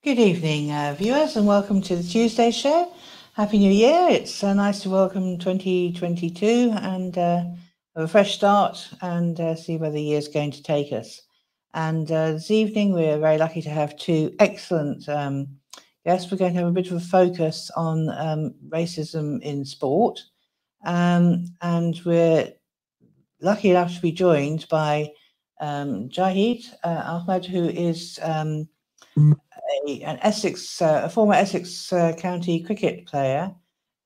Good evening, viewers, and welcome to the Tuesday show. Happy New Year. It's nice to welcome 2022 and have a fresh start and see where the year's going to take us. And this evening, we're very lucky to have two excellent guests. We're going to have a bit of a focus on racism in sport. And we're lucky enough to be joined by Jahid Ahmed, who is a former Essex County cricket player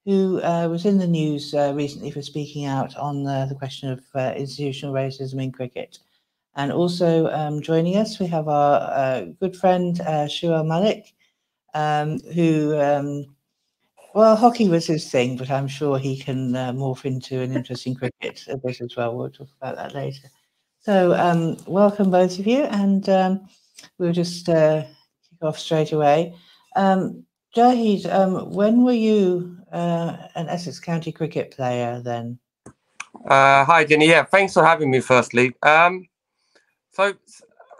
who was in the news recently for speaking out on the question of institutional racism in cricket. And also joining us, we have our good friend Shuel Malik, who, well, hockey was his thing, but I'm sure he can morph into an interest in cricket a bit as well. We'll talk about that later. So welcome both of you, and we'll just kick off straight away. Jahid, when were you an Essex County cricket player then? Hi, Jenny. Yeah, thanks for having me, firstly. So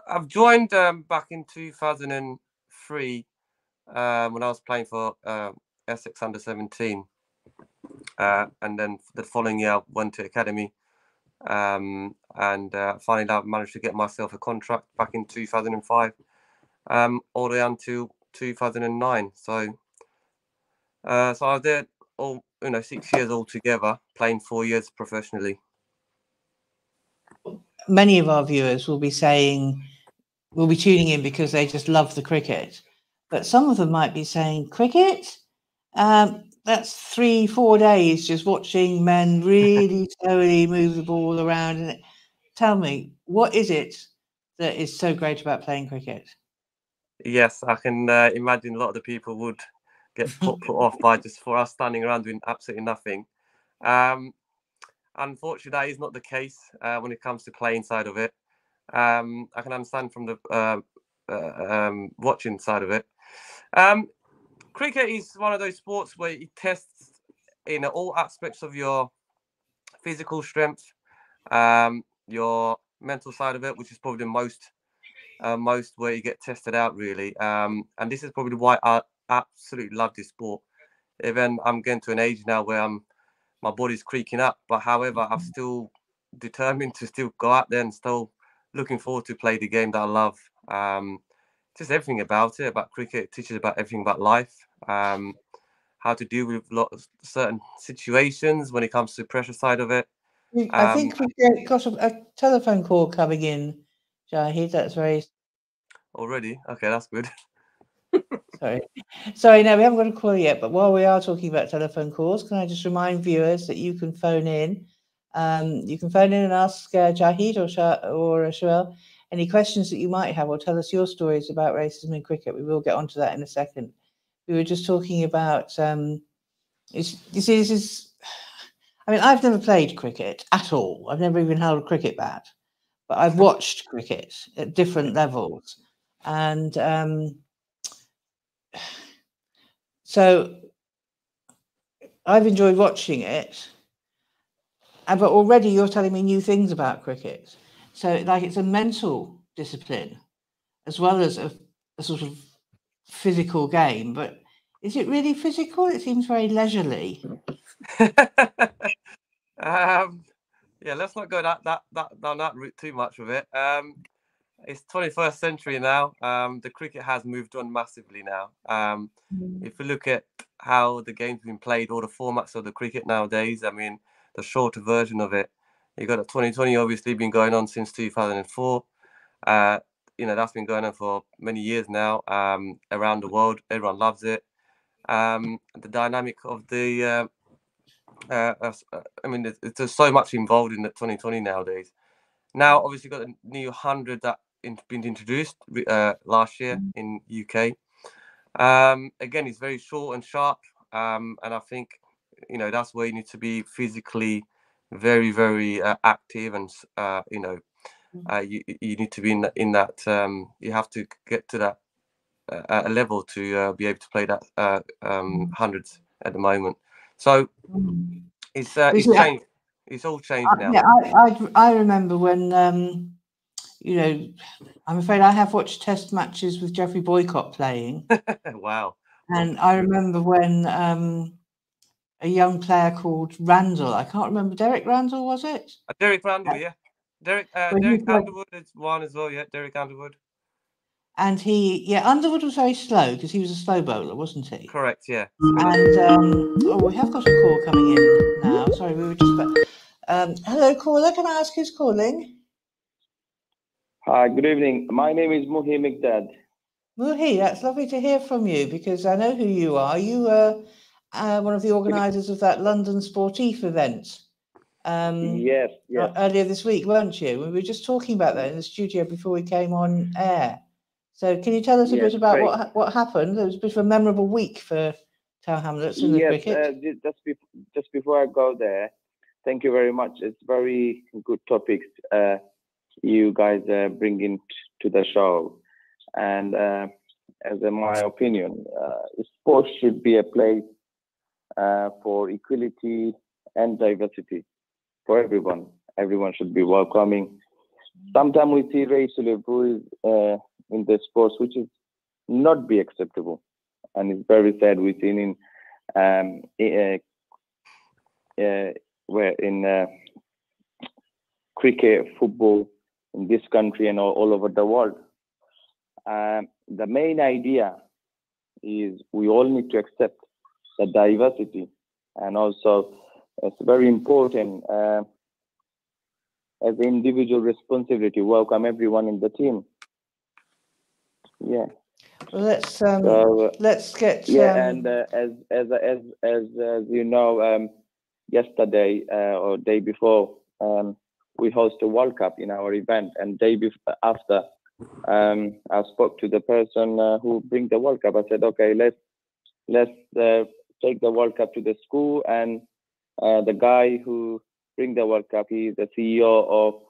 I've joined back in 2003 when I was playing for Essex under-17. And then the following year, I went to academy. And finally, I managed to get myself a contract back in 2005, all the way until 2009. So I was there 6 years altogether, playing 4 years professionally. Many of our viewers will be tuning in because they just love the cricket, but some of them might be saying, cricket? That's 3-4 days just watching men really slowly move the ball around. And tell me, what is it that is so great about playing cricket? Yes, I can imagine a lot of the people would get put off by just for us standing around doing absolutely nothing. Unfortunately, that is not the case when it comes to playing side of it. I can understand from the watching side of it. Cricket is one of those sports where it tests in all aspects of your physical strength, your mental side of it, which is probably the most where you get tested out, really. And this is probably why I absolutely love this sport. Even I'm getting to an age now where my body's creaking up, but however, I'm still determined to still go out there and still looking forward to play the game that I love. Just everything about it, about cricket. It teaches about everything about life, how to deal with certain situations when it comes to the pressure side of it. I think we've got a telephone call coming in, Jahid. That's very... Already? Okay, that's good. Sorry, no, we haven't got a call yet, but while we are talking about telephone calls, can I just remind viewers that you can phone in. You can phone in and ask Jahid or Shuel any questions that you might have, or tell us your stories about racism in cricket. We will get onto that in a second. We were just talking about, you see, this is, I mean, I've never played cricket at all. I've never even held a cricket bat, but I've watched cricket at different levels. And so I've enjoyed watching it, but already you're telling me new things about cricket. So like it's a mental discipline as well as a sort of physical game, but is it really physical? It seems very leisurely. Yeah, let's not go down that route too much with it. It's 21st century now. The cricket has moved on massively now. If you look at how the game's been played, all the formats of the cricket nowadays, I mean, the shorter version of it, you got a 2020 obviously been going on since 2004. That's been going on for many years now. Around the world, everyone loves it. The dynamic of the there's just so much involved in the 2020 nowadays. Now, obviously, got a new 100 that been introduced last year in UK. Again, it's very short and sharp, and I think that's where you need to be physically very, very active, and you need to be in that. You have to get to that a level to be able to play that hundreds at the moment. So it's changed. It's all changed now. Yeah, I remember when you know, I'm afraid I have watched test matches with Geoffrey Boycott playing. Wow. And I remember when a young player called Randall, I can't remember, Derek Randall, was it? Derek Randall, yeah. Derek Underwood is one as well, yeah. Derek Underwood. And Underwood was very slow because he was a slow bowler, wasn't he? Correct, yeah. And we have got a call coming in now. Sorry, we were just. Hello, caller. Can I ask who's calling? Hi, good evening. My name is Muhi Mikdad. Muhi, that's lovely to hear from you because I know who you are. You were one of the organisers of that London Sportif event. Yes. Earlier this week, weren't you? We were just talking about that in the studio before we came on air. So can you tell us a bit about what happened? It was a bit of a memorable week for Tower Hamlets in the cricket. Just before I go there, thank you very much. It's very good topics you guys bring into the show. And as in my opinion, sports should be a place for equality and diversity for everyone. Everyone should be welcoming. Sometimes we see racial abuse in the sports, which is not be acceptable, and it's very sad. We've seen in cricket, football in this country and all over the world. The main idea is we all need to accept the diversity, and also it's very important as an individual responsibility. Welcome everyone in the team. Yeah. Well, let's get. And as you know, yesterday or day before, we hosted a World Cup in our event, and day after, I spoke to the person who bring the World Cup. I said, okay, let's take the World Cup to the school, and the guy who bring the World Cup, he's the CEO of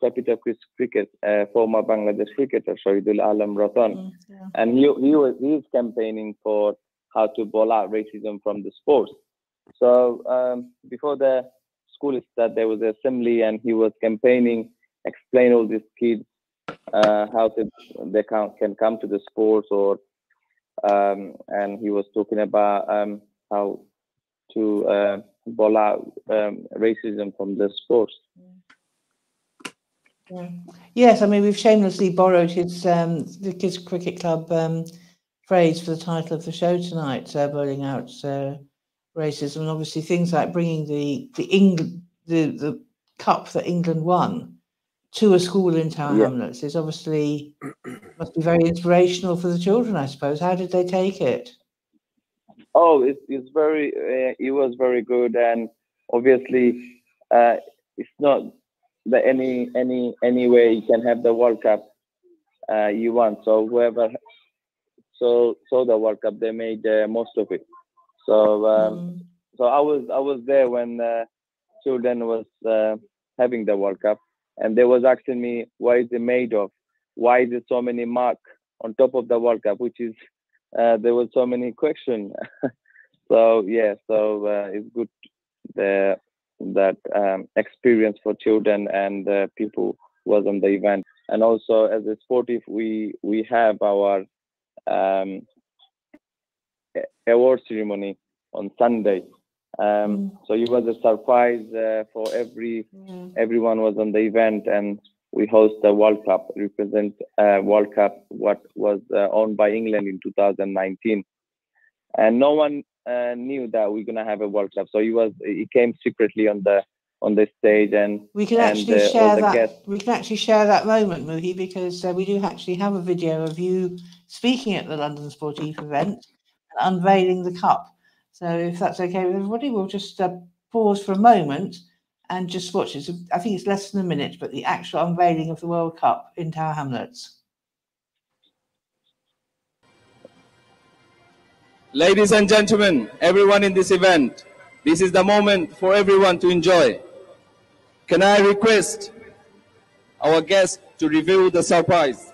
Capital Cricket, former Bangladesh cricketer Shahidul Alam Ratan, and he's campaigning for how to bowl out racism from the sports. So before the school started, there was an assembly, and he was campaigning, explain all these kids how they can come to the sports, or and he was talking about how to bowl out racism from the sports. Yeah. Yes, I mean, we've shamelessly borrowed his the Kids Cricket Club phrase for the title of the show tonight, bowling out racism, and obviously things like bringing the cup that England won to a school in Tower Hamlets is obviously must be very inspirational for the children, I suppose. How did they take it? Oh, it was very good, and obviously it's not that any way you can have the World Cup you want. So whoever saw the World Cup, they made most of it. So so I was there when children was having the World Cup, and they was asking me, what is it made of? Why is there so many marks on top of the World Cup? Which is there was so many questions. So it's good that experience for children and people who was on the event. And also as a sportive, we have our award ceremony on Sunday. So it was a surprise for everyone was on the event, and we host the World Cup, represent World Cup, what was owned by England in 2019. And no one knew that we're gonna have a World Cup. So it came secretly on the stage, and we can actually share that. We can actually share that moment, Muhi, because we do actually have a video of you speaking at the London Sportif event and unveiling the cup. So if that's okay with everybody, we'll just pause for a moment and just watch it. I think it's less than a minute, but the actual unveiling of the World Cup in Tower Hamlets. Ladies and gentlemen, everyone in this event, this is the moment for everyone to enjoy. Can I request our guests to reveal the surprise?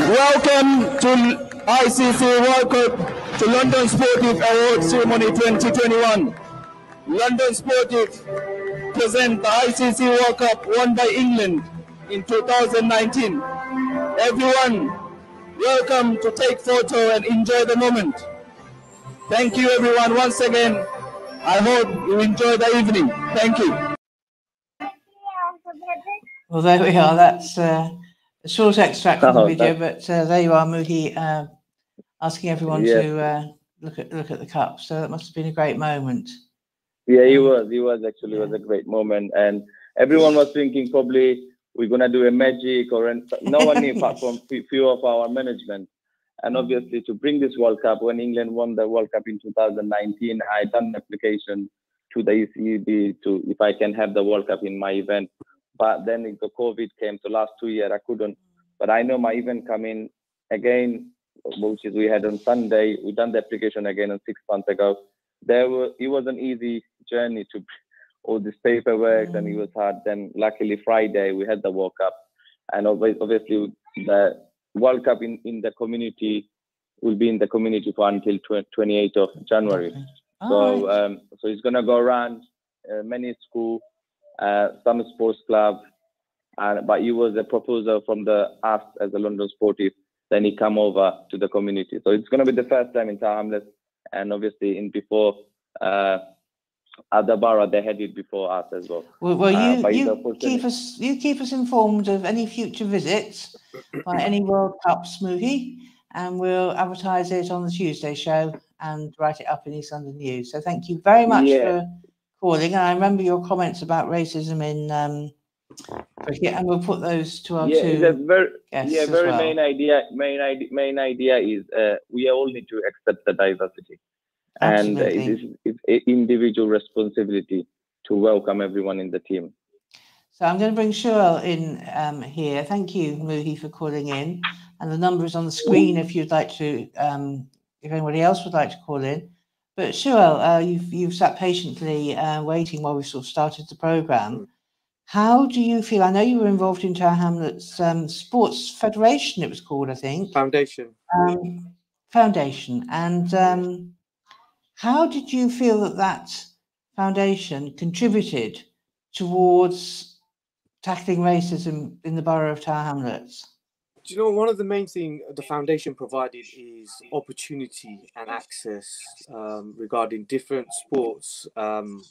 Welcome to ICC World Cup, to London Sportif Awards Ceremony 2021. London Sportive present the ICC World Cup won by England in 2019. Everyone, welcome to take photo and enjoy the moment. Thank you everyone once again. I hope you enjoy the evening. Thank you. Well, there we are. That's a short extract from the video, but there you are, Muhi, asking everyone to look at the cup. So that must have been a great moment. Yeah, he was actually was a great moment, and everyone was thinking probably we're gonna do a magic or no one knew apart from few of our management. And obviously to bring this World Cup, when England won the World Cup in 2019, I done an application to the ECB to if I can have the World Cup in my event. But then the COVID came, so last 2 years I couldn't. But I know my event coming again, which is we had on Sunday. We done the application again on 6 months ago. It was an easy journey to all this paperwork, and it was hard. Then luckily Friday we had the World Cup, and obviously the World Cup in the community will be in the community for until 28th of January. Okay. So so it's gonna go around many schools, some sports club, but it was a proposal from us as a London Sportive. Then he come over to the community. So it's gonna be the first time in Tower Hamlets, and obviously in before other borough they had it before us as well. Well, you keep us informed of any future visits by any World Cups, Muhi, and we'll advertise it on the Tuesday show and write it up in East London News. So thank you very much for calling. And I remember your comments about racism in cricket, and we'll put those to our two guests very well. main idea is we all need to accept the diversity. Absolutely. And it's an individual responsibility to welcome everyone in the team. So I'm going to bring Shuel in here. Thank you, Muhi, for calling in. And the number is on the screen if you'd like to, if anybody else would like to call in. But Shuel, you've sat patiently waiting while we sort of started the programme. How do you feel? I know you were involved in Tower Hamlets Sports Federation, it was called, I think. Foundation. Foundation. And how did you feel that foundation contributed towards tackling racism in the borough of Tower Hamlets? Do you know, one of the main things the foundation provided is opportunity and access regarding different sports from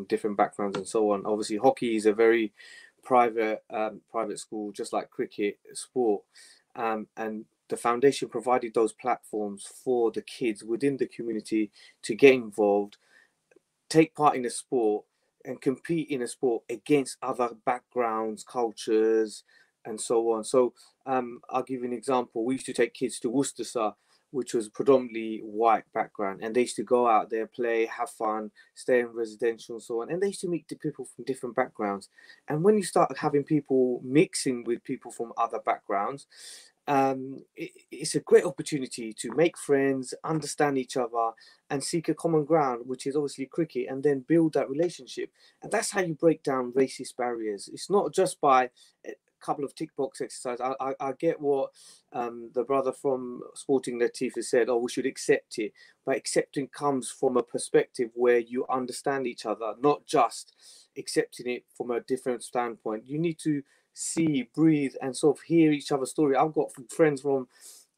different backgrounds and so on. Obviously, hockey is a very private school, just like cricket sport, and the foundation provided those platforms for the kids within the community to get involved, take part in a sport, and compete in a sport against other backgrounds, cultures, and so on. So I'll give you an example. We used to take kids to Worcestershire, which was predominantly white background, and they used to go out there, play, have fun, stay in residential and so on, and they used to meet the people from different backgrounds. And when you start having people mixing with people from other backgrounds, it's a great opportunity to make friends, understand each other, and seek a common ground, which is obviously cricket, and then build that relationship. And that's how you break down racist barriers. It's not just by a couple of tick box exercises. I get what the brother from Sporting Latif has said, we should accept it. But accepting comes from a perspective where you understand each other, not just accepting it from a different standpoint. You need to see, breathe, and sort of hear each other's story. I've got friends from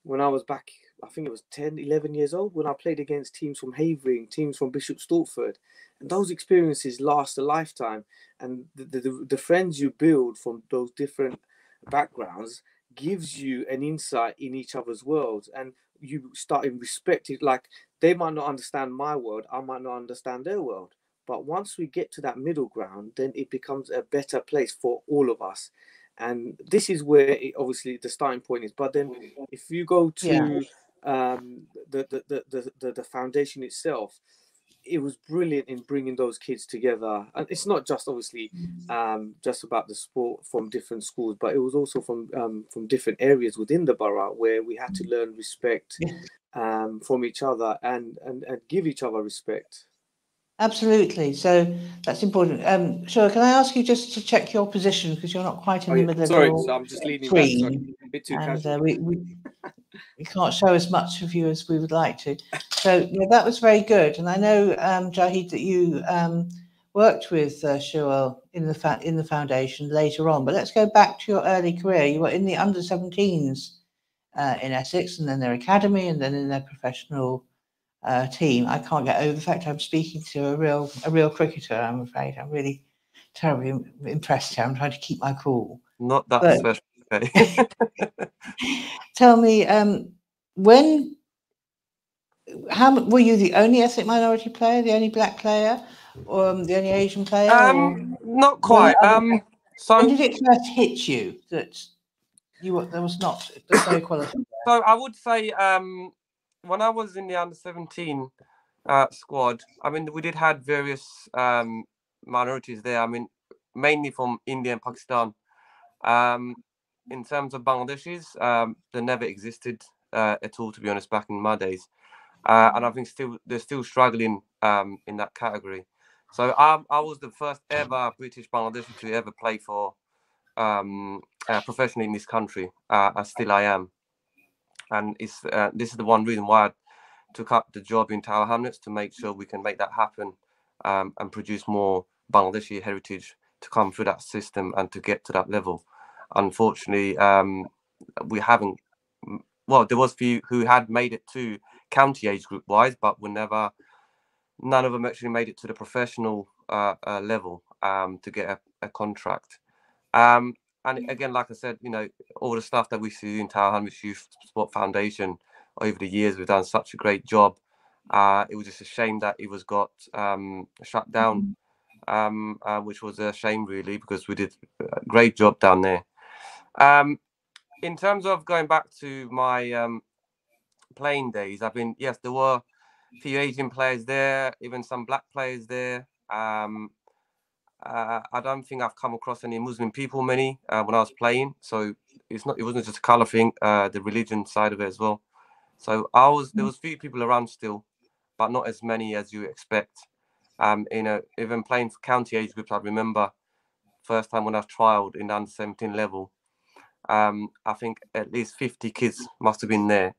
when I was back, I think it was 10, 11 years old, when I played against teams from Havering, teams from Bishop Stortford. And those experiences last a lifetime. And the friends you build from those different backgrounds gives you an insight in each other's worlds. And you start in respecting, like, they might not understand my world, I might not understand their world. But once we get to that middle ground, then it becomes a better place for all of us. And this is where obviously the starting point is. But then if you go to the foundation itself, it was brilliant in bringing those kids together. And it's not just obviously just about the sport from different schools, but it was also from different areas within the borough where we had to learn respect from each other and give each other respect. Absolutely. So that's important. Sure. Can I ask you just to check your position, because you're not quite in the middle of Sorry, so I'm just leaning back. Sorry. A bit too casual. we can't show as much of you as we would like to. So yeah, that was very good. And I know, Jahid, that you worked with Shuel in the foundation later on. But let's go back to your early career. You were in the under-17s in Essex, and then their academy, and then in their professional team. I can't get over the fact I'm speaking to a real cricketer. I'm afraid I'm really terribly impressed here. I'm trying to keep my cool. Not that But- special. Okay. Tell me, how were you the only ethnic minority player, the only black player, or the only Asian player? Or Not quite. when So did it first hit you that there's no equality? So I would say when I was in the under-17 squad, I mean, we did had various minorities there. I mean, mainly from India and Pakistan. In terms of Bangladeshis, they never existed at all, to be honest, back in my days. And I think they're still struggling in that category. So I was the first ever British Bangladeshi to ever play for professionally in this country. Still I am. And this is the one reason why I took up the job in Tower Hamlets, to make sure we can make that happen and produce more Bangladeshi heritage to come through that system and to get to that level. Unfortunately, we haven't. Well, there was few who had made it to county age group wise, but none of them actually made it to the professional level to get a contract. And again, like I said, all the stuff that we see in Tower Hamlets Youth Sport Foundation over the years, we've done such a great job. It was just a shame that it was got shut down, which was a shame really, because we did a great job down there. In terms of going back to my playing days, yes, there were a few Asian players there, even some black players there. I don't think I've come across any Muslim people when I was playing. So it wasn't just a colour thing, the religion side of it as well. So there was few people around still, but not as many as you expect. Even playing for county age groups, I remember first time when I trialled in the under-17 level, I think at least 50 kids must have been there.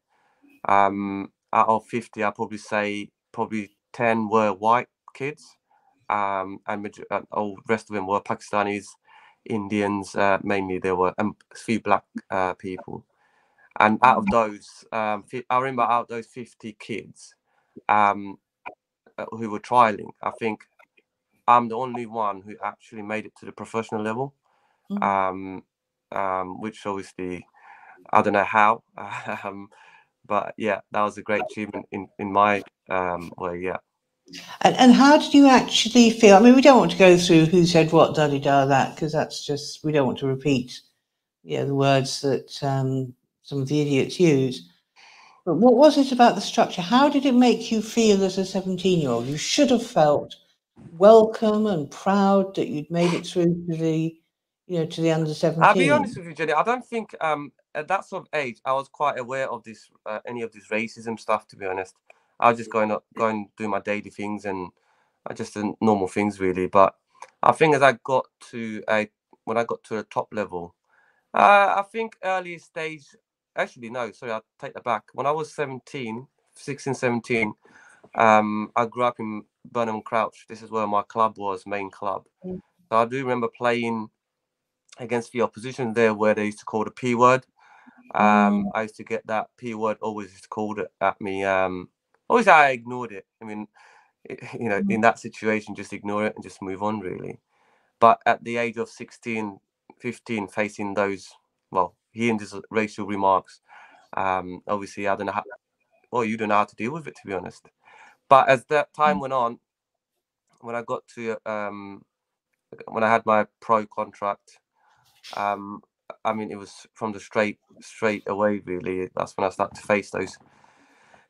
Out of 50, I'd probably say 10 were white kids. And all rest of them were Pakistanis, Indians, mainly. There were a few black people. And out of those, I remember out of those 50 kids who were trialing, I think I'm the only one who actually made it to the professional level, which obviously, I don't know how, but yeah, that was a great achievement in my way, yeah. And how did you actually feel? I mean, we don't want to go through who said what, da-di-da, that, because that's just, we don't want to repeat the words that some of the idiots use. But what was it about the structure? How did it make you feel as a 17-year-old? You should have felt welcome and proud that you'd made it through to the under-17. I'll be honest with you, Jenny. I don't think at that sort of age I was quite aware of this any of this racism stuff. To be honest, I was just going do my daily things and just the normal things really. But I think as I got to when I got to a top level, I think early stage. Actually, no, sorry, I'll take that back. When I was 16, 17, I grew up in Burnham Crouch. This is where my club was, main club. So I do remember playing against the opposition there, where they used to call the P word. I used to get that P word always called at me. Always I ignored it. I mean, in that situation, just ignore it and just move on, really. But at the age of 16, 15, facing those, hearing these racial remarks, obviously I don't know you don't know how to deal with it, to be honest. But as that time went on, when I got to when I had my pro contract, I mean, it was from the straight away, really. That's when I started to face those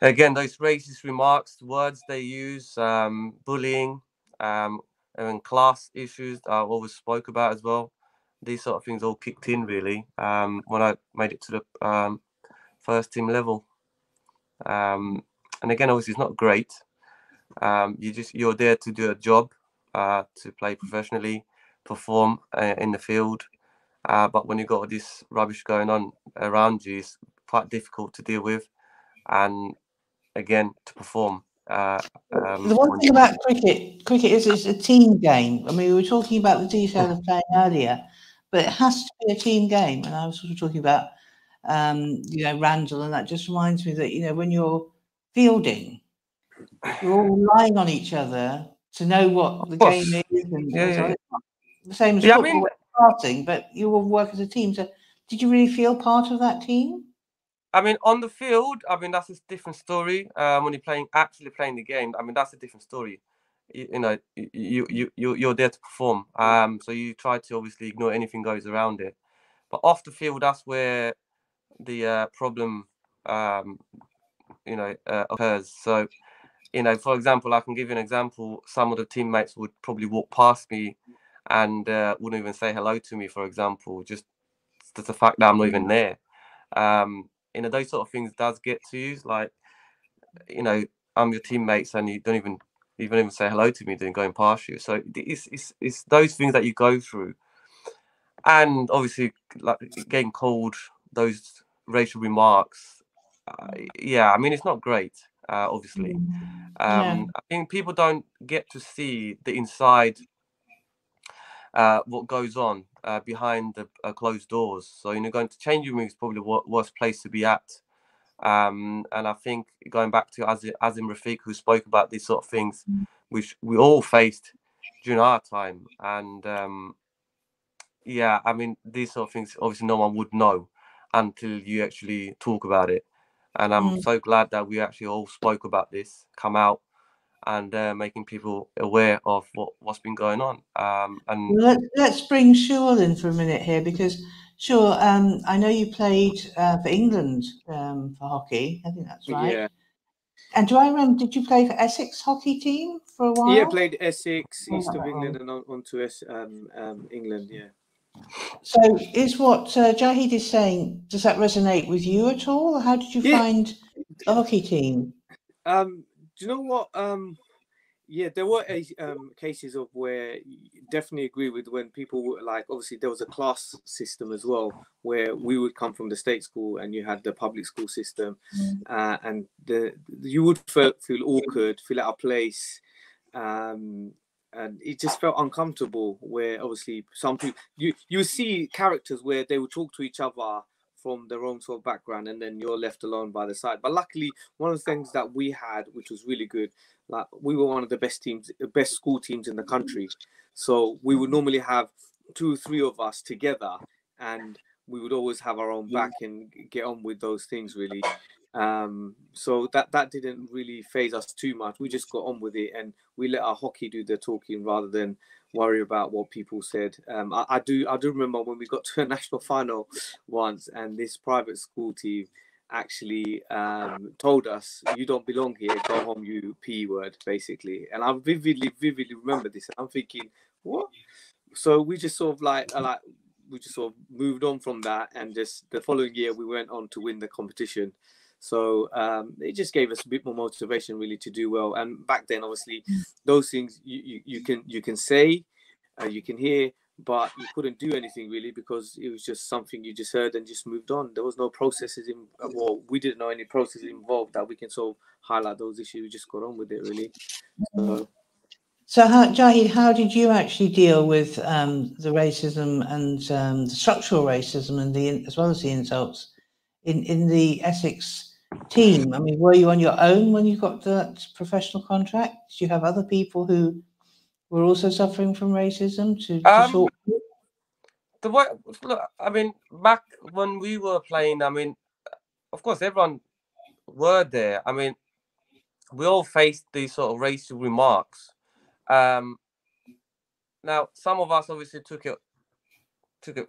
racist remarks, words they use, bullying, and class issues I always spoke about as well. These sort of things all kicked in, really, when I made it to the first team level. And again, obviously, it's not great. You're there to do a job, to play professionally, perform in the field. But when you got all this rubbish going on around you, it's quite difficult to deal with, and again to perform. The one thing about cricket is it's a team game. I mean, we were talking about the detail of playing earlier, but it has to be a team game. And I was sort of talking about, Randall, and that just reminds me that, when you're fielding, you're all relying on each other to know what the game is. And so it's not the same as football, when you're passing, but you will work as a team. So did you really feel part of that team? I mean, on the field, I mean, that's a different story. When you're actually playing the game, I mean, that's a different story. You're there to perform. So you try to obviously ignore anything goes around it. But off the field, that's where the problem, occurs. So, for example, I can give you an example. Some of the teammates would probably walk past me and wouldn't even say hello to me, for example, just the fact that I'm not even there. Those sort of things does get to you. Like, I'm your teammates and you don't even say hello to me, then going past you. So it's those things that you go through, and obviously, like, getting called those racial remarks. I mean, it's not great. Obviously, I think people don't get to see the inside, what goes on behind the closed doors. So, going to changing rooms is probably the worst place to be at. And I think going back to Azim Rafiq, who spoke about these sort of things, which we all faced during our time. And I mean, these sort of things, obviously no one would know until you actually talk about it. And I'm so glad that we actually all spoke about this, come out, and making people aware of what's been going on. And let's bring Shaw in for a minute here, because Shaw, I know you played for England for hockey. I think that's right. Yeah. And do I remember? Did you play for Essex hockey team for a while? Yeah, played Essex, East of England, and on to England. Yeah. So, is what Jahid is saying, does that resonate with you at all? How did you find the hockey team? Do you know what? There were cases of where definitely agree with when people were like, obviously there was a class system as well, where we would come from the state school and you had the public school system, and you would feel awkward, feel out of place, and it just felt uncomfortable. Where obviously some people you see characters where they would talk to each other from their own sort of background, and then you're left alone by the side. But luckily, one of the things that we had, which was really good, like we were one of the best school teams in the country. So we would normally have 2 or 3 of us together, and we would always have our own back and get on with those things really. So that didn't really phase us too much. We just got on with it, and we let our hockey do the talking rather than worry about what people said. I do remember when we got to a national final once, and this private school team actually told us, "You don't belong here. Go home, you P word," basically. And I vividly remember this. And I'm thinking, what? So we just sort of we just sort of moved on from that, and just the following year we went on to win the competition. So it just gave us a bit more motivation really to do well. And back then, obviously, those things you can say, you can hear, but you couldn't do anything really, because it was just something you just heard and just moved on. There was no processes we didn't know any processes involved that we can sort of highlight those issues. We just got on with it really. So Jahid, how did you actually deal with the racism and the structural racism and as well as the insults in the Essex team? I mean, were you on your own when you got that professional contract? Did you have other people who were also suffering from racism to talk to? Look, I mean, back when we were playing, I mean, of course, everyone were there. I mean, we all faced these sort of racial remarks. Now, some of us obviously took it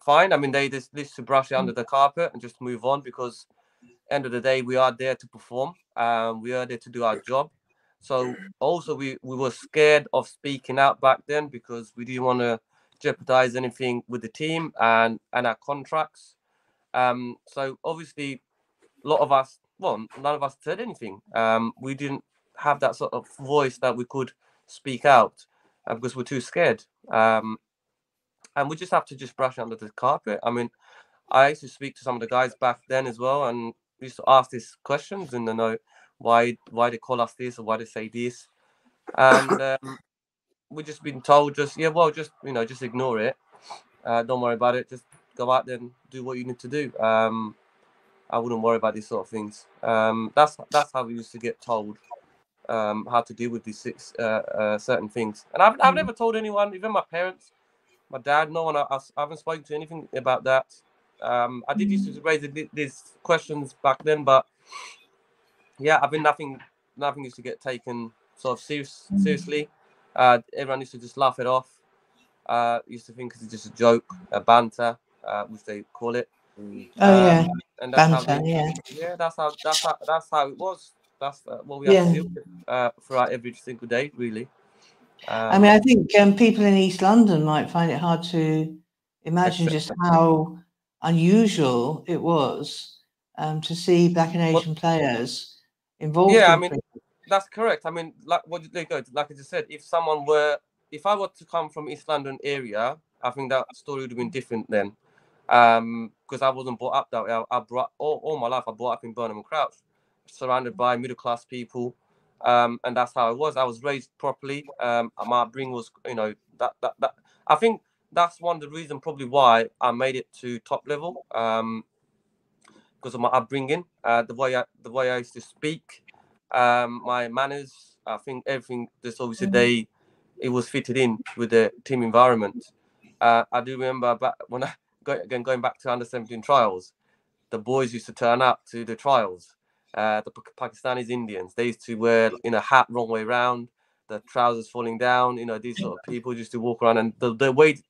fine. I mean, they just to brush it under the carpet and just move on, because end of the day, we are there to perform. We are there to do our job. So also we were scared of speaking out back then, because we didn't want to jeopardize anything with the team and our contracts. So obviously a lot of us, well, none of us said anything. We didn't have that sort of voice that we could speak out because we're too scared. And we just have to just brush it under the carpet. I mean, I used to speak to some of the guys back then as well, and used to ask these questions and know why they call us this or why they say this, and we've just been told just just ignore it, don't worry about it, just go out there and do what you need to do. I wouldn't worry about these sort of things. That's how we used to get told how to deal with these certain things. And I've never told anyone, even my parents, my dad, no one. I haven't spoken to anything about that. I did used to raise these questions back then, but yeah, I think nothing used to get taken sort of seriously. Everyone used to just laugh it off. Used to think it's just a joke, a banter, which they call it. Oh yeah, and that's banter. that's how it was. That's what we have to deal with throughout every single day, really. I mean, I think people in East London might find it hard to imagine just how unusual it was to see Black and Asian players involved. Yeah, in I mean, that's correct. I mean, like what they go, like I just said, if I were to come from East London area, I think that story would have been different then. Because I wasn't brought up that way. I brought all my life. I brought up in Burnham and Crouch, surrounded by middle class people, and that's how it was. I was raised properly. My upbringing was, that. I think that's one of the reasons probably why I made it to top level. Because of my upbringing, the way I used to speak, my manners. I think everything. Just obviously it was fitted in with the team environment. I do remember back when going back to under-17 trials, the boys used to turn up to the trials. The Pakistanis, Indians, they used to wear hat wrong way round, the trousers falling down. These sort of people used to walk around, and the way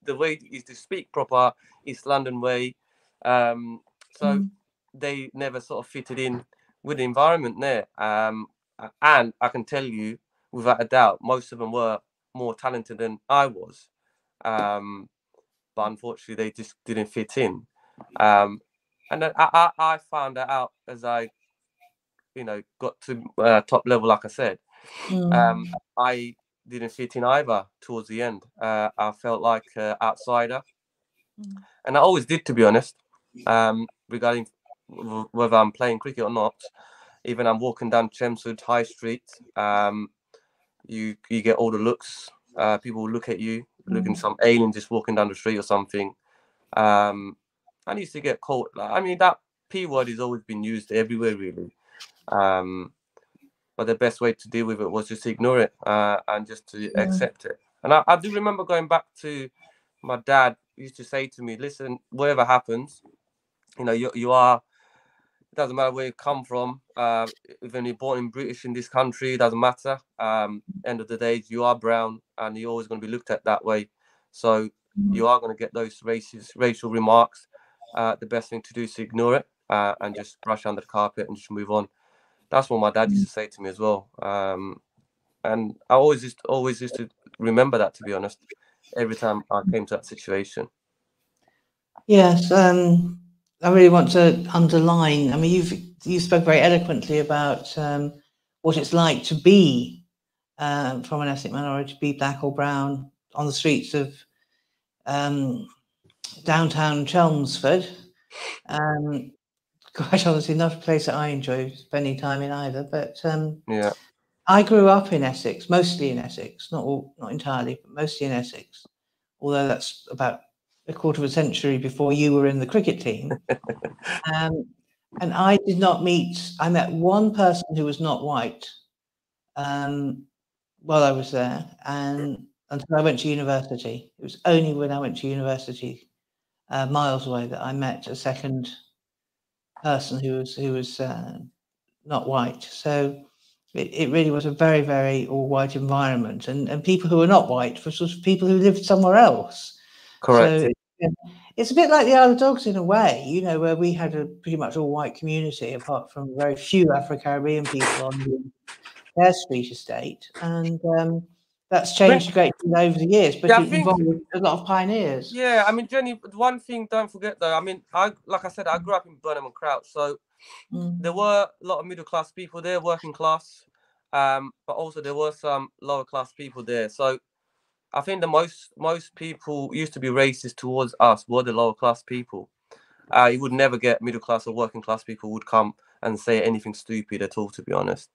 used to speak proper East London way. So they never sort of fitted in with the environment there. And I can tell you, without a doubt, most of them were more talented than I was. But unfortunately, they just didn't fit in. And then I found that out as I, got to top level. Like I said, I didn't fit in either towards the end. I felt like an outsider, and I always did, to be honest. Regarding whether I'm playing cricket or not, even I'm walking down Chelmsford High Street, you get all the looks. People look at you, looking some alien just walking down the street or something. I used to get caught. I mean, that P word has always been used everywhere, really. But the best way to deal with it was just to ignore it and just to accept it. And I do remember going back to my dad. Used to say to me, "Listen, whatever happens, you are. It doesn't matter where you come from. Even you're born in British in this country, it doesn't matter. End of the day, you are brown, and you're always going to be looked at that way. So you are going to get those racial remarks. The best thing to do is to ignore it and just brush under the carpet and just move on." That's what my dad used to say to me as well. And I always used to remember that, to be honest, every time I came to that situation. Yes, I really want to underline. I mean, you spoke very eloquently about what it's like to be from an ethnic minority, to be black or brown on the streets of downtown Chelmsford. Quite honestly, not a place that I enjoy spending time in either. But yeah, I grew up in Essex, mostly in Essex, not entirely, but mostly in Essex. Although that's about a quarter of a century before you were in the cricket team. And I did not I met one person who was not white while I was there, and until I went to university. It was only when I went to university, miles away, that I met a second person who was not white. So it really was a very, very all-white environment, and people who were not white were sort of people who lived somewhere else. correct. So it's a bit like the Isle of Dogs in a way, where we had a pretty much all-white community, apart from very few Afro-Caribbean people on the Hare Street estate, and that's changed a great deal over the years. But it involved a lot of pioneers. Yeah, I mean, Jenny, one thing don't forget though. I mean, like I said, I grew up in Burnham and Crouch, so there were a lot of middle class people there, working class, but also there were some lower class people there. So I think the most people used to be racist towards us were the lower class people. You would never get middle class or working class people would come and say anything stupid at all, to be honest.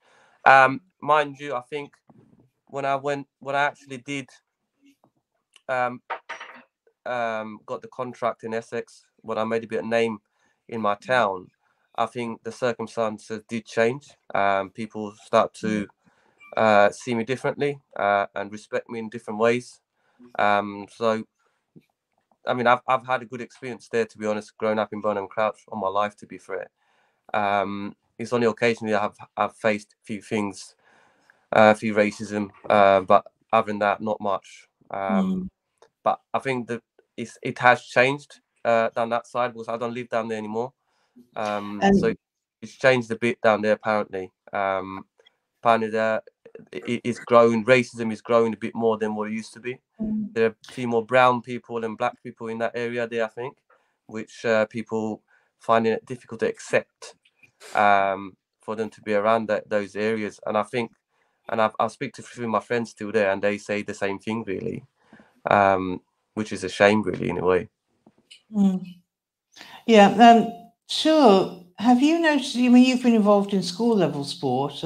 Mind you, I think when I actually did got the contract in Essex, when I made a bit of name in my town, I think the circumstances did change. People start to see me differently and respect me in different ways. So, I mean, I've had a good experience there, to be honest, growing up in Burnham Crouch all my life, to be fair. It's only occasionally I've faced a few things, a few racism, but other than that, not much. But I think that it has changed down that side, because I don't live down there anymore. So it's changed a bit down there, apparently. Apparently it's growing. Racism is growing a bit more than what it used to be. There are a few more brown people and black people in that area there, I think, which people finding it difficult to accept for them to be around those areas. And I think, and I speak to a few of my friends still there, and they say the same thing, really, which is a shame, really, in a way. Yeah, sure. Have you noticed, I mean, you've been involved in school level sport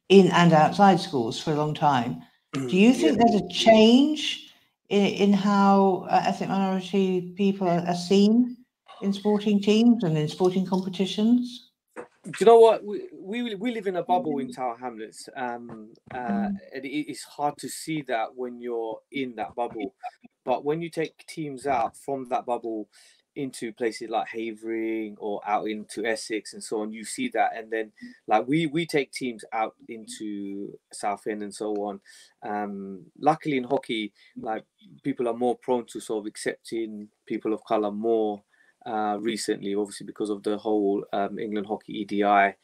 in and outside schools for a long time. Do you think there's a change in how ethnic minority people are seen in sporting teams and in sporting competitions? Do you know what? We live in a bubble in Tower Hamlets. It's hard to see that when you're in that bubble. But when you take teams out from that bubble into places like Havering or out into Essex and so on, you see that. And then like we take teams out into Southend and so on. Luckily in hockey, like people are more prone to sort of accepting people of colour more recently, obviously because of the whole England Hockey EDI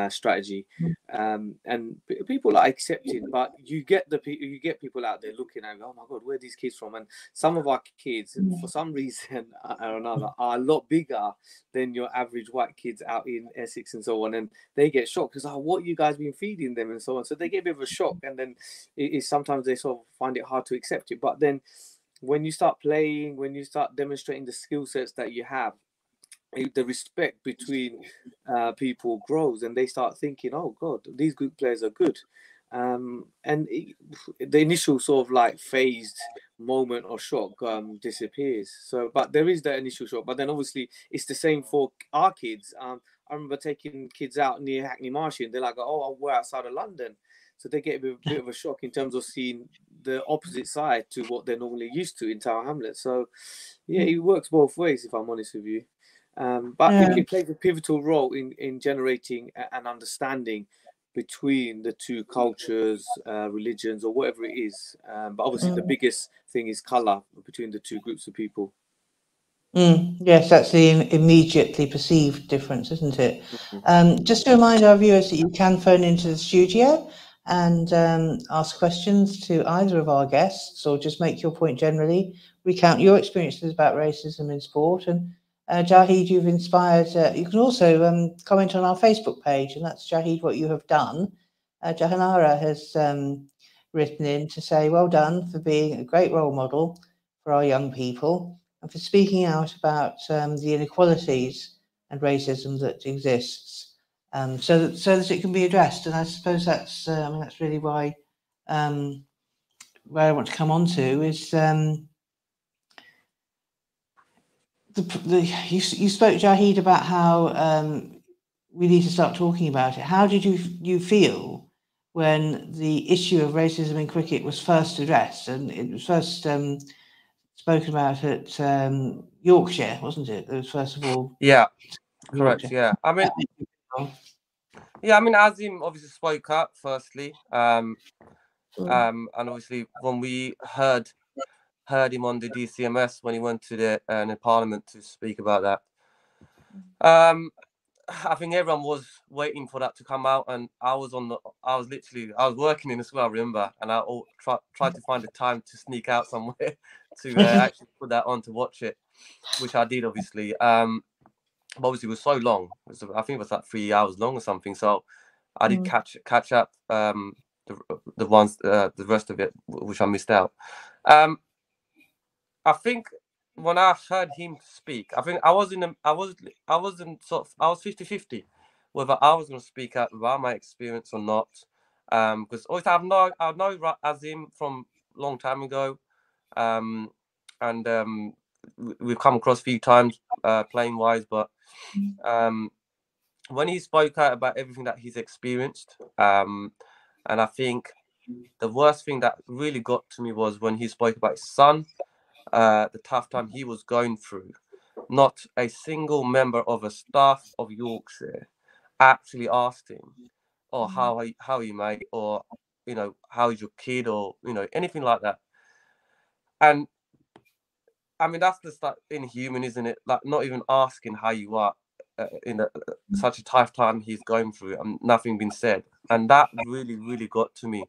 strategy, and people are accepting, but you get people out there looking and go, oh my god, where are these kids from? And some of our kids, for some reason or another, are a lot bigger than your average white kids out in Essex and so on, and they get shocked because, oh, what you guys been feeding them and so on. So they get a bit of a shock, and then sometimes they sort of find it hard to accept it. But then when you start playing, when you start demonstrating the skill sets that you have, the respect between people grows, and they start thinking, oh god, these good players are good. And the initial sort of like phased moment or shock disappears. So, but there is that initial shock. But then obviously it's the same for our kids. I remember taking kids out near Hackney Marshy, and they're like, oh, we're outside of London. So they get a bit of a shock in terms of seeing the opposite side to what they're normally used to in Tower Hamlets. So yeah, it works both ways, if I'm honest with you. But it plays a pivotal role in generating an understanding between the two cultures, religions, or whatever it is. But obviously the biggest thing is colour between the two groups of people. Yes, that's the immediately perceived difference, isn't it? Just to remind our viewers that you can phone into the studio and ask questions to either of our guests, or just make your point generally, recount your experiences about racism in sport. And Jahid, you've inspired, you can also comment on our Facebook page, and that's Jahid, what you have done. Jahanara has written in to say, well done for being a great role model for our young people, and for speaking out about the inequalities and racism that exists, so that it can be addressed. And I suppose that's that's really why where I want to come on to is you spoke, Jahid, about how we need to start talking about it. How did you feel when the issue of racism in cricket was first addressed, and it was first spoken about at Yorkshire, wasn't it? It was first of all. Yeah, correct. Yeah, I mean, Azim obviously spoke up firstly, and obviously when we heard him on the DCMS when he went to the Parliament to speak about that. I think everyone was waiting for that to come out, and I was working in the school, I remember, and I tried to find a time to sneak out somewhere to actually put that on to watch it, which I did, obviously. But obviously it was so long. I think it was like 3 hours long or something. So I did catch up the rest of it, which I missed out. I think when I heard him speak, I think I was 50-50 whether I was going to speak out about my experience or not. Because always I know Azim from long time ago, and we've come across a few times playing wise, but when he spoke out about everything that he's experienced, and I think the worst thing that really got to me was when he spoke about his son, the tough time he was going through. Not a single member of a staff of Yorkshire actually asked him, "Oh, how are you, mate?" or "How is your kid?" or anything like that. And I mean, that's just like inhuman, isn't it? Like not even asking how you are in such a tough time he's going through, and nothing been said. And that really, really got to me.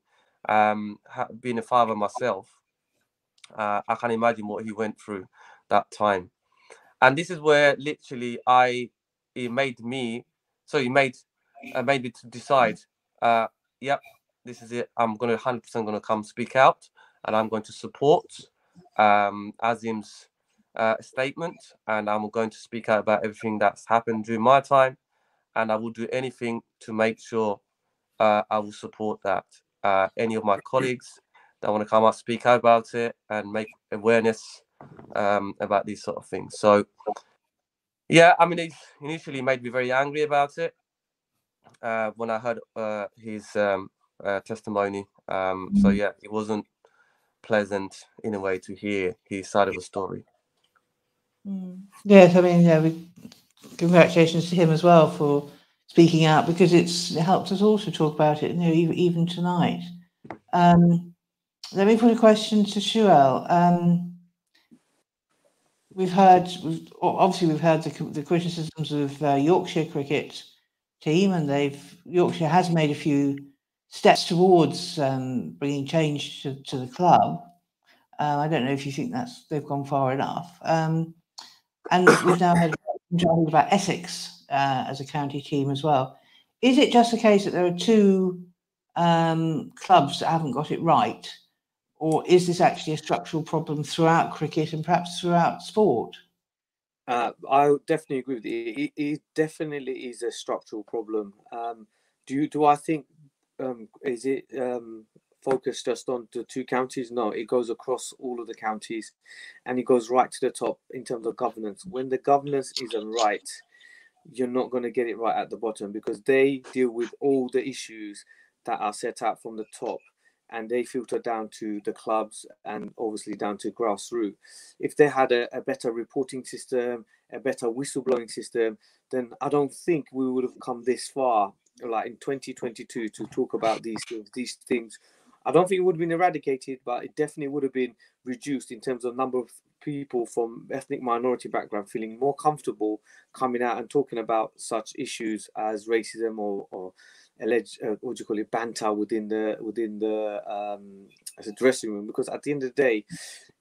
Being a father myself, I can imagine what he went through that time. And this is where literally it made me to decide, yep, this is it. I'm going to 100% going to come speak out, and I'm going to support Azim's statement, and I'm going to speak out about everything that's happened during my time, and I will do anything to make sure I will support that. Any of my colleagues that want to come up, speak out about it, and make awareness about these sort of things. So, yeah, I mean, it initially made me very angry about it when I heard his testimony. So, yeah, it wasn't pleasant in a way to hear his side of the story. Yes, I mean, congratulations to him as well for speaking out, because it helped us all to talk about it, even tonight. Let me put a question to Shuel. We've heard the criticisms of Yorkshire cricket team, and Yorkshire has made a few steps towards bringing change to the club. I don't know if you think they've gone far enough. And we've now heard about Essex as a county team as well. Is it just a case that there are two clubs that haven't got it right, or is this actually a structural problem throughout cricket and perhaps throughout sport? I would definitely agree with you. It definitely is a structural problem. Do I think is it focused just on the two counties? No, it goes across all of the counties, and it goes right to the top in terms of governance. When the governance isn't right, you're not going to get it right at the bottom, because they deal with all the issues that are set out from the top, and they filter down to the clubs and obviously down to grassroots. If they had a better reporting system, a better whistleblowing system, then I don't think we would have come this far, like in 2022, to talk about these things. I don't think it would have been eradicated, but it definitely would have been reduced in terms of number of people from ethnic minority background feeling more comfortable coming out and talking about such issues as racism or alleged what do you call it, banter within the as a dressing room. Because at the end of the day,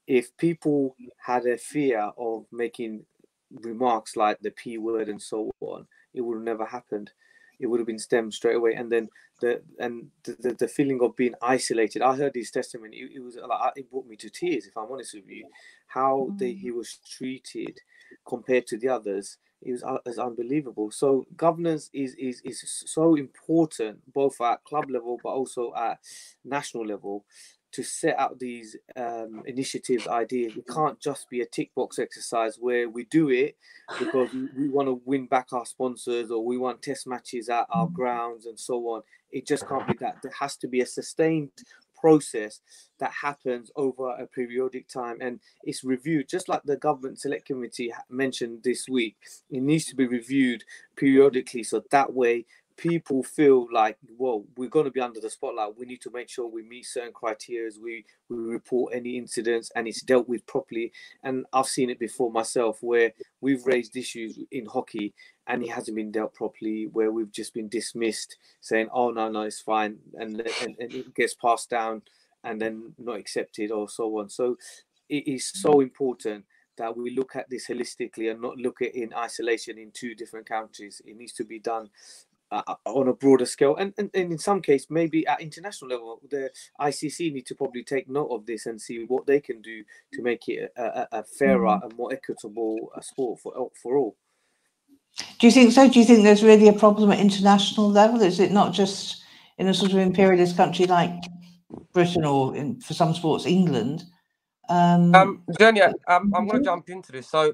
if people had a fear of making remarks like the P word and so on, it would have never happened. It would have been stemmed straight away. And then the feeling of being isolated. I heard his testimony. It was like, it brought me to tears, if I'm honest with you. How he was treated compared to the others, it was unbelievable. So governance is so important, both at club level but also at national level, to set out these initiatives, ideas. It can't just be a tick box exercise where we do it because we want to win back our sponsors, or we want test matches at our grounds and so on. It just can't be that. There has to be a sustained process that happens over a periodic time, and it's reviewed, just like the government select committee mentioned this week. It needs to be reviewed periodically, so that way people feel like, well, we're going to be under the spotlight. We need to make sure we meet certain criteria. We report any incidents and it's dealt with properly. And I've seen it before myself, where we've raised issues in hockey and it hasn't been dealt properly, where we've just been dismissed, saying, oh, no, it's fine. And it gets passed down and then not accepted or so on. So it is so important that we look at this holistically and not look at it in isolation in two different countries. It needs to be done on a broader scale, and in some case maybe at international level, the ICC need to probably take note of this and see what they can do to make it a fairer and more equitable sport for all. Do you think so? Do you think there's really a problem at international level? Is it not just in a sort of imperialist country like Britain, or for some sports, England? Jenny, I'm going to jump into this. So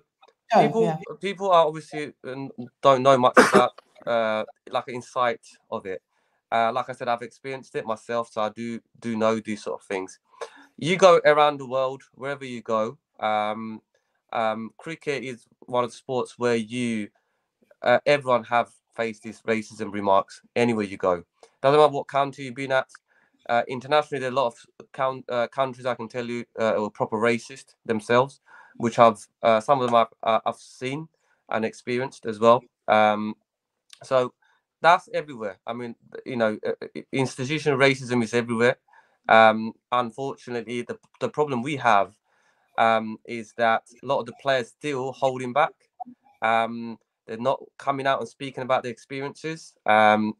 people are obviously don't know much about like insight of it. Like I said, I've experienced it myself, so I do know these sort of things. You go around the world, wherever you go. Cricket is one of the sports where everyone have faced these racism remarks anywhere you go. Doesn't matter what country you've been at. Internationally, there are a lot of countries, I can tell you, are proper racist themselves, which some of them I've seen and experienced as well. So that's everywhere. I mean, institutional racism is everywhere. Unfortunately, the problem we have is that a lot of the players still holding back. They're not coming out and speaking about their experiences,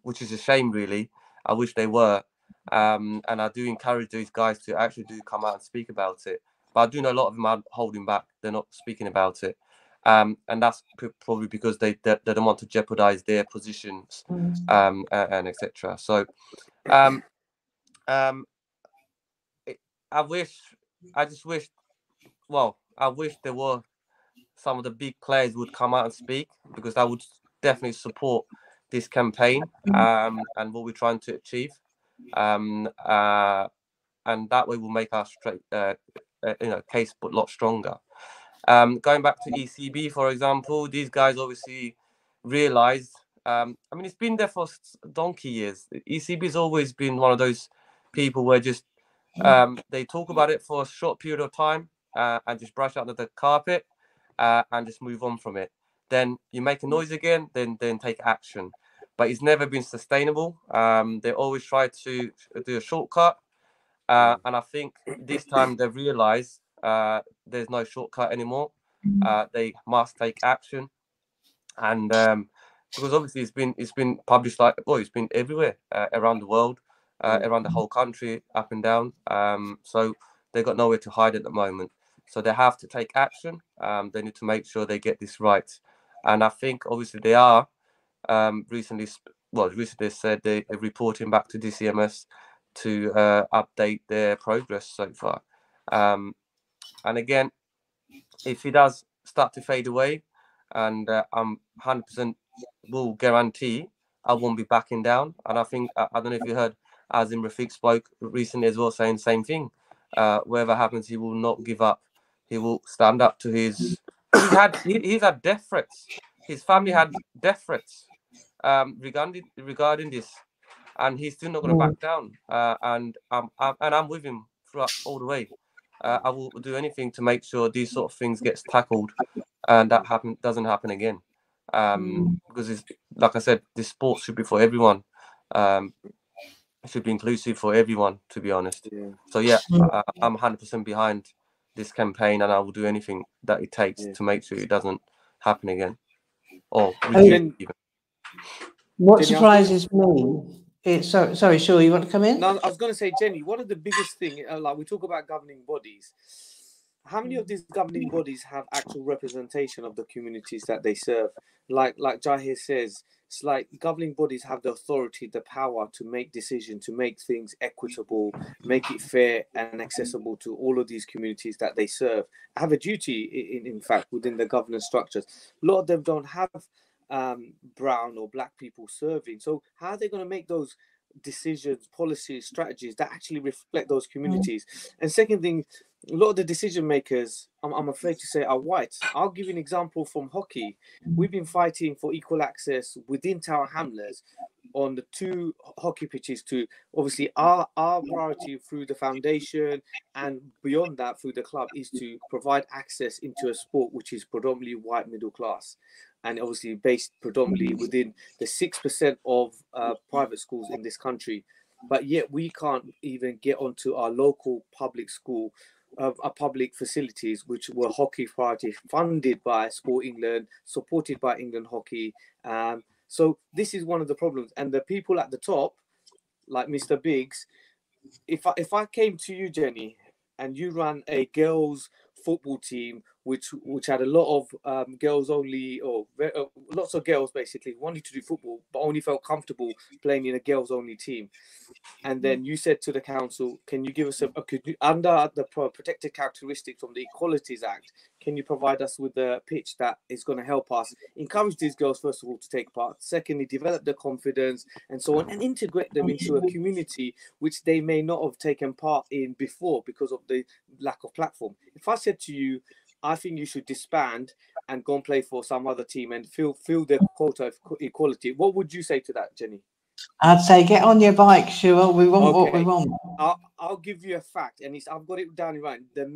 which is a shame, really. I wish they were. And I do encourage these guys to actually do come out and speak about it. But I do know a lot of them are holding back. They're not speaking about it. And that's probably because they don't want to jeopardize their positions and etc. So I wish there were some of the big players would come out and speak, because that would definitely support this campaign and what we're trying to achieve. And that way will make our case a lot stronger. Going back to ECB, for example, these guys obviously realized. It's been there for donkey years. ECB has always been one of those people where just they talk about it for a short period of time and just brush under the carpet and just move on from it. Then you make a noise again, then take action. But it's never been sustainable. They always try to do a shortcut. And I think this time they've realized there's no shortcut anymore. They must take action. And because obviously it's been published it's been everywhere around the world, around the whole country, up and down. So they've got nowhere to hide at the moment. So they have to take action. They need to make sure they get this right. And I think obviously they are. Recently they said they're reporting back to DCMS to update their progress so far. And again, if it does start to fade away, and I'm 100% will guarantee I won't be backing down. And I think, I don't know if you heard, Azim Rafiq spoke recently as well, saying the same thing. Whatever happens, he will not give up. He will stand up to his... He's had death threats. His family had death threats regarding this, and he's still not going to back down. And I'm with him throughout all the way. I will do anything to make sure these sort of things gets tackled, and that doesn't happen again. Because it's, like I said, this sport should be for everyone. It should be inclusive for everyone, to be honest. Yeah. So I'm 100% behind this campaign, and I will do anything that it takes to make sure it doesn't happen again. Or even. What surprises me is sorry, Shaw, you want to come in? No, I was going to say, Jenny, one of the biggest thing, like we talk about governing bodies, how many of these governing bodies have actual representation of the communities that they serve? Like Jahir says, it's like governing bodies have the authority, the power to make decisions, to make things equitable, make it fair and accessible to all of these communities that they serve. Have a duty, in fact, within the governance structures. A lot of them don't have brown or black people serving. So how are they going to make those decisions, policies, strategies that actually reflect those communities? And second thing, a lot of the decision makers, I'm afraid to say, are white. I'll give you an example from hockey. We've been fighting for equal access within Tower Hamlets on the 2 hockey pitches to obviously our priority through the foundation and beyond that through the club is to provide access into a sport which is predominantly white middle class, and obviously based predominantly within the 6% of private schools in this country. But yet we can't even get onto our local public school, our public facilities, which were hockey priority, funded by Sport England, supported by England Hockey. So this is one of the problems. And the people at the top, like Mr. Biggs, if I came to you, Jenny, and you ran a girls football team which had a lot of girls only, or lots of girls basically wanted to do football but only felt comfortable playing in a girls only team, and then you said to the council, can you give us under the protected characteristics from the Equalities Act, can you provide us with a pitch that is going to help us encourage these girls, first of all, to take part, secondly, develop their confidence and so on, and integrate them into a community which they may not have taken part in before because of the lack of platform. If I said to you, I think you should disband and go and play for some other team and fill their quota of equality, what would you say to that, Jenny? I'd say get on your bike, Shua. We want what we want. I'll give you a fact, and I've got it down right. The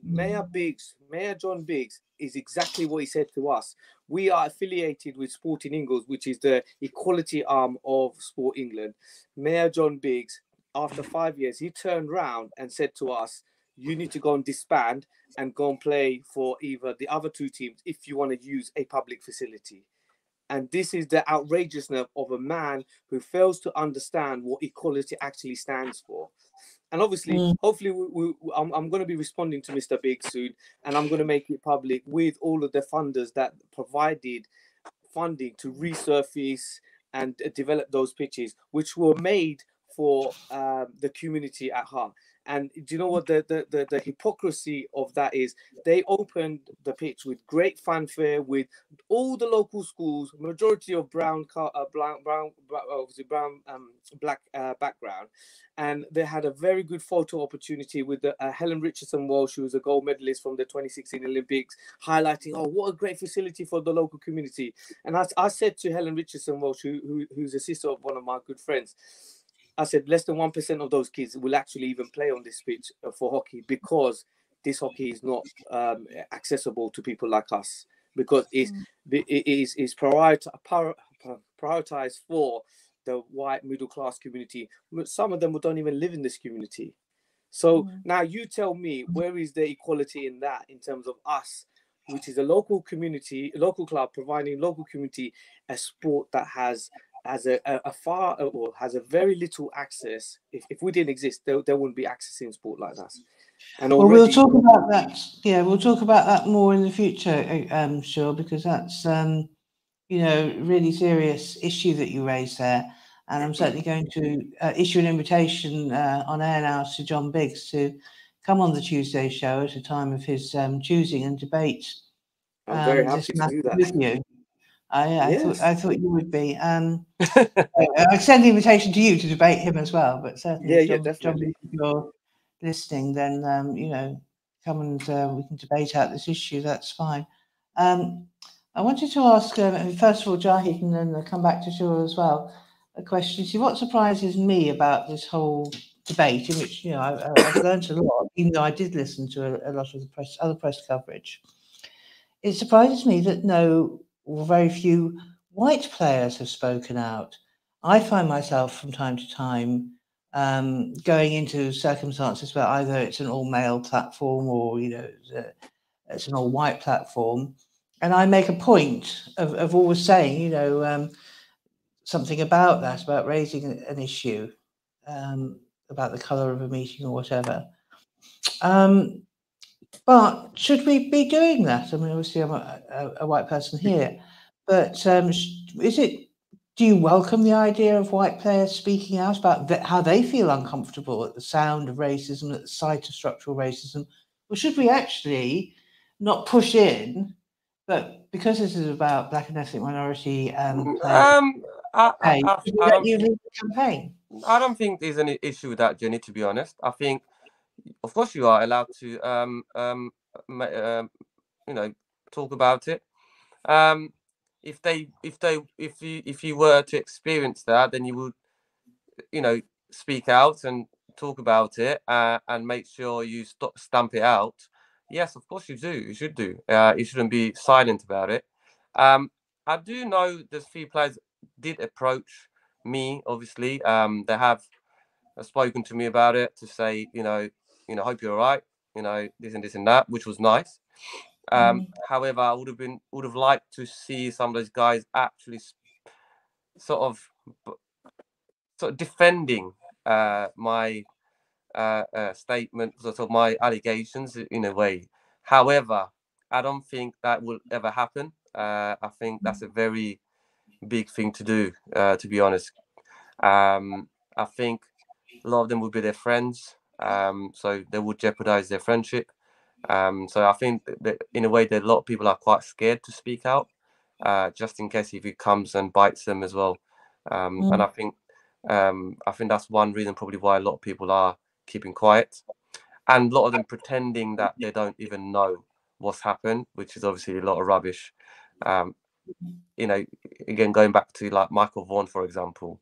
Mayor John Biggs, is exactly what he said to us. We are affiliated with Sporting England, which is the equality arm of Sport England. Mayor John Biggs, after 5 years, he turned round and said to us, you need to go and disband and go and play for either the other two teams if you want to use a public facility. And this is the outrageousness of a man who fails to understand what equality actually stands for. And obviously, hopefully, I'm going to be responding to Mr. Biggs soon, and I'm going to make it public with all of the funders that provided funding to resurface and develop those pitches, which were made for the community at heart. And do you know what the hypocrisy of that is? They opened the pitch with great fanfare, with all the local schools, majority of black background, and they had a very good photo opportunity with Helen Richardson-Walsh, who was a gold medalist from the 2016 Olympics, highlighting, oh, what a great facility for the local community. And I said to Helen Richardson-Walsh, who's a sister of one of my good friends, I said less than 1% of those kids will actually even play on this pitch for hockey, because this hockey is not accessible to people like us, because it is prioritized for the white middle class community. Some of them don't even live in this community. So now you tell me, where is the equality in that, in terms of us, which is a local community, a local club providing local community a sport that has a very little access. If we didn't exist, there wouldn't be accessing sport like that. And already, well, we'll talk about that. Yeah, we'll talk about that more in the future, sure, because that's really serious issue that you raised there. And I'm certainly going to issue an invitation on air now to John Biggs to come on the Tuesday show at a time of his choosing and debate. I'm very happy to do that with you. I thought you would be. I extend the invitation to you to debate him as well. But certainly, definitely. If you're listening, then come and we can debate out this issue. That's fine. I wanted to ask first of all, Jahid, and then I'll come back to Shura as well. A question. See, what surprises me about this whole debate, in which I've learned a lot, even though I did listen to a lot of the other press coverage. It surprises me that very few white players have spoken out. I find myself from time to time going into circumstances where either it's an all-male platform or it's an all-white platform, and I make a point of always saying something about that, about raising an issue about the colour of a meeting or whatever. But should we be doing that? I mean, obviously, I'm a white person here, but do you welcome the idea of white players speaking out about how they feel uncomfortable at the sound of racism, at the sight of structural racism? Or should we actually not push in, but because this is about black and ethnic minority you lead the campaign? I don't think there's any issue with that, Jenny, to be honest. I think, of course, you are allowed to talk about it. If you were to experience that, then you would speak out and talk about it and make sure you stamp it out. Yes, of course you do. You should do. You shouldn't be silent about it. I do know there's few players did approach me. Obviously, they have spoken to me about it to say, hope you're all right. This and that, which was nice. However, I would have liked to see some of those guys actually sort of defending my statement, sort of my allegations in a way. However, I don't think that will ever happen. I think that's a very big thing to do, to be honest. I think a lot of them would be their friends, so they would jeopardize their friendship. So I think that in a way that a lot of people are quite scared to speak out, just in case if it comes and bites them as well. And I think that's one reason probably why a lot of people are keeping quiet, and a lot of them pretending that they don't even know what's happened, which is obviously a lot of rubbish. You know, again, going back to like Michael Vaughan, for example,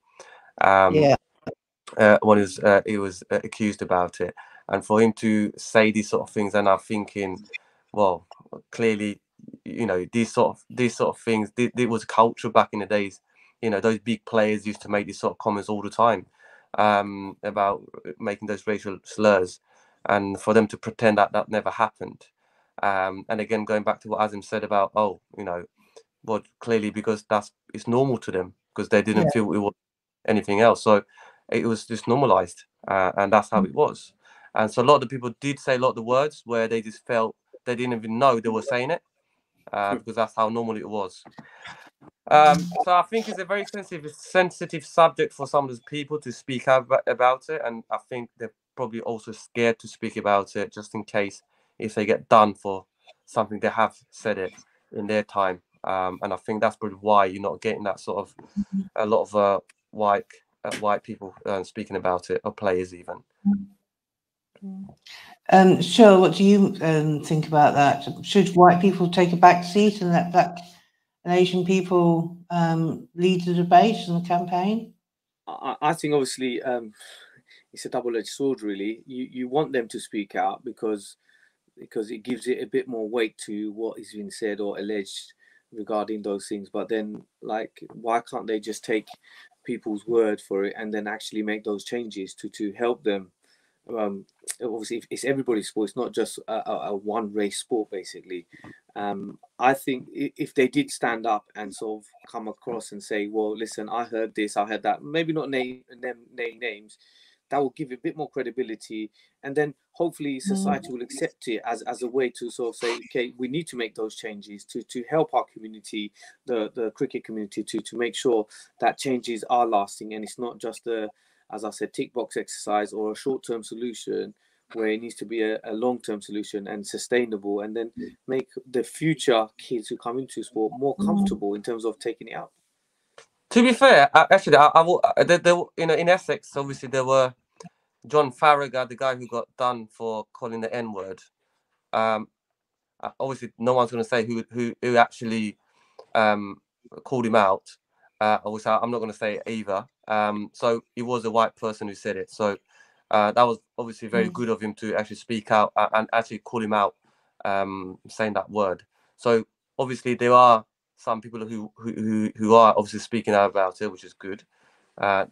when he was accused about it, and for him to say these sort of things, and I'm thinking, well, clearly, you know, these sort of things, it was culture back in the days. You know, those big players used to make these sort of comments all the time about making those racial slurs, and for them to pretend that that never happened. And again, going back to what Azim said about, oh, you know, well, clearly because it's normal to them, because they didn't feel it was anything else. So it was just normalized, and that's how it was. And so a lot of the people did say a lot of the words where they just felt they didn't even know they were saying it, because that's how normal it was. So I think it's a very sensitive subject for some of those people to speak about it, and I think they're probably also scared to speak about it, just in case if they get done for something they have said it in their time. And I think that's probably why you're not getting that sort of a lot of white people speaking about it, or players even. Sure, what do you think about that? Should white people take a back seat and let black and Asian people lead the debate and the campaign? I think obviously it's a double-edged sword, really. You want them to speak out because it gives it a bit more weight to what is being said or alleged regarding those things. But then, like, why can't they just take people's word for it and then actually make those changes to help them? Obviously, it's everybody's sport. It's not just a one race sport, basically. I think if they did stand up and sort of come across and say, well, listen, I heard this, I heard that, maybe not name names, that will give it a bit more credibility, and then hopefully society will accept it as a way to sort of say, okay, we need to make those changes to help our community, the cricket community, to make sure that changes are lasting, and it's not just as I said, tick box exercise or a short-term solution, where it needs to be a long-term solution and sustainable, and then make the future kids who come into sport more comfortable in terms of taking it up. To be fair, actually, you know, in Essex, obviously there were John Farragher, the guy who got done for calling the N-word. Obviously, no one's going to say who actually called him out. Obviously, I'm not going to say it either. So it was a white person who said it. So that was obviously very good of him to actually speak out and actually call him out, saying that word. So obviously there are some people who are obviously speaking out about it, which is good,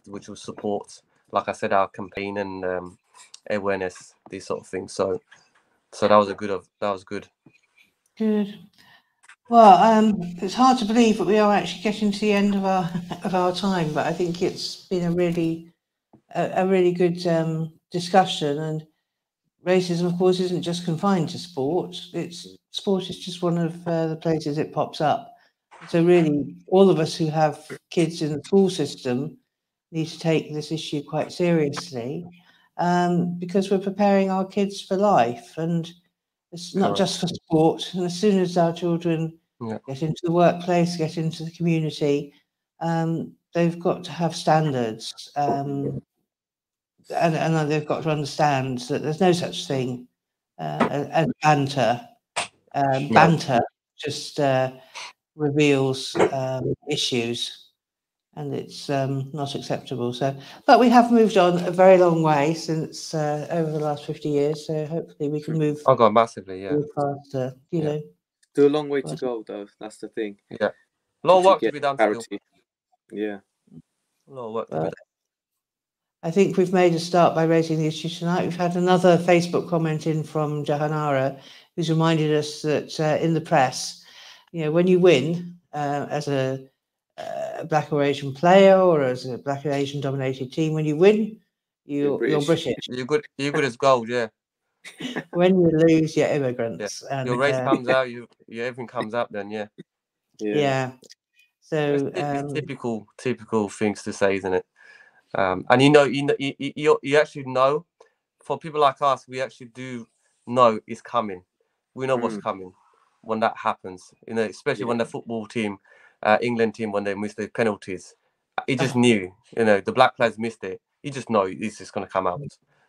which will support, like I said, our campaign and awareness, these sort of things. So that was good. Good. Well, it's hard to believe that we are actually getting to the end of our time, but I think it's been a really good discussion. And racism, of course, isn't just confined to sport. Sport is just one of the places it pops up. So really, all of us who have kids in the school system need to take this issue quite seriously, because we're preparing our kids for life, and it's not just for sport. And as soon as our children get into the workplace, get into the community, they've got to have standards, and they've got to understand that there's no such thing as banter. Banter just reveals issues, and it's not acceptable. So, but we have moved on a very long way since over the last 50 years. So hopefully we can move. Oh God, massively, yeah. Faster, you know. Still a long way to go, though. That's the thing. Yeah, a lot of work to be done still. Yeah, a lot of work to be done. I think we've made a start by raising the issue tonight. We've had another Facebook comment in from Jahanara, who's reminded us that in the press, you know, when you win as a a Black or Asian player or as a Black or Asian dominated team, when you win, you're British. You're good as gold, yeah. When you lose, you're Yeah. immigrants. And, Your race comes out, everything comes up then, yeah. yeah. So It's typical things to say, isn't it? And you actually know, for people like us, we actually do know it's coming. We know what's coming when that happens. You know, especially when the football team, England team, when they miss their penalties, he just knew. You know, the black players missed it. You just know it's just going to come out.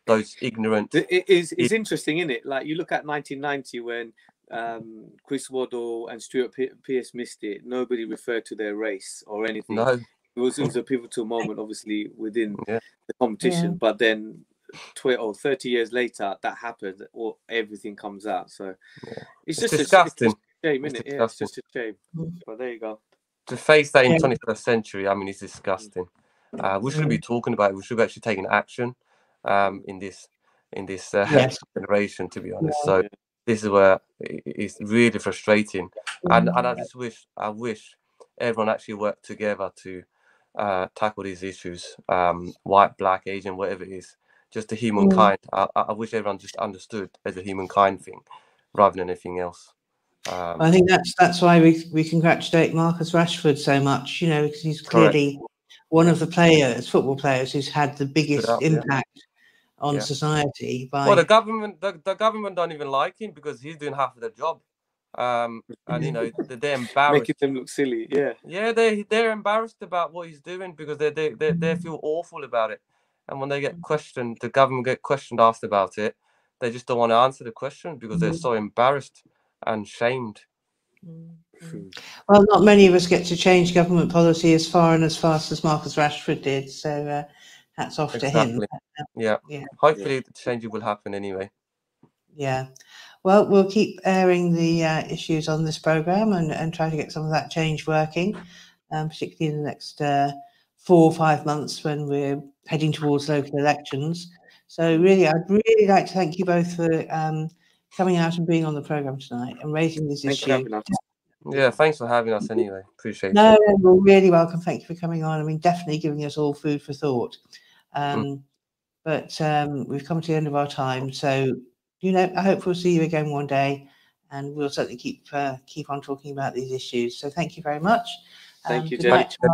Those ignorant. It's interesting, isn't it? Like you look at 1990 when Chris Waddle and Stuart Pearce missed it. Nobody referred to their race or anything. No. It was a pivotal moment, obviously, within the competition. Yeah. But then 30 years later, that happened, or everything comes out. So it's just disgusting. It's a shame, isn't it? Yeah, it's just a shame. But there you go. To face that in 21st century, I mean, it's disgusting. We shouldn't be talking about it. We should be actually taking action in this generation, to be honest. So this is where it's really frustrating, and I wish everyone actually worked together to tackle these issues, white, black, Asian, whatever it is, just the humankind. I wish everyone just understood as a humankind thing rather than anything else. I think that's why we congratulate Marcus Rashford so much, you know, because he's clearly one of the football players who's had the biggest impact on society. Well, the government don't even like him because he's doing half of the job, and you know they're embarrassed, making them look silly. Yeah, they're embarrassed about what he's doing because they feel awful about it, and when they get questioned, the government get asked about it, they just don't want to answer the question because they're so embarrassed and shamed. Well, not many of us get to change government policy as far and as fast as Marcus Rashford did. So hats off to him. Yeah. Hopefully the change will happen anyway. Yeah. Well, we'll keep airing the issues on this programme and try to get some of that change working, particularly in the next 4 or 5 months when we're heading towards local elections. So really, I'd really like to thank you both for coming out and being on the programme tonight and raising this issue. Yeah, thanks for having us anyway. Appreciate it. No, you're really welcome. Thank you for coming on. I mean, definitely giving us all food for thought. But we've come to the end of our time. So, you know, I hope we'll see you again one day and we'll certainly keep on talking about these issues. So thank you very much. Thank you, good night to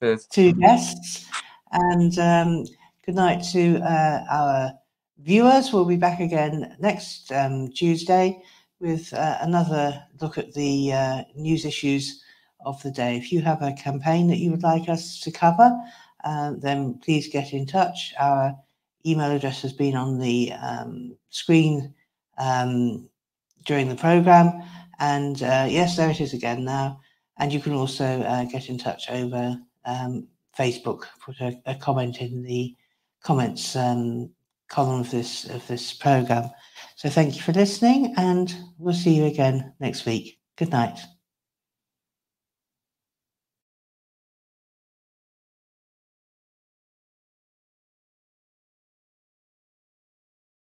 our two guests and good night to our viewers. We'll be back again next Tuesday with another look at the news issues of the day. If you have a campaign that you would like us to cover, then please get in touch. Our email address has been on the screen during the programme. And yes, there it is again now. And you can also get in touch over Facebook. Put a comment in the comments column of this programme. So thank you for listening, and we'll see you again next week. Good night.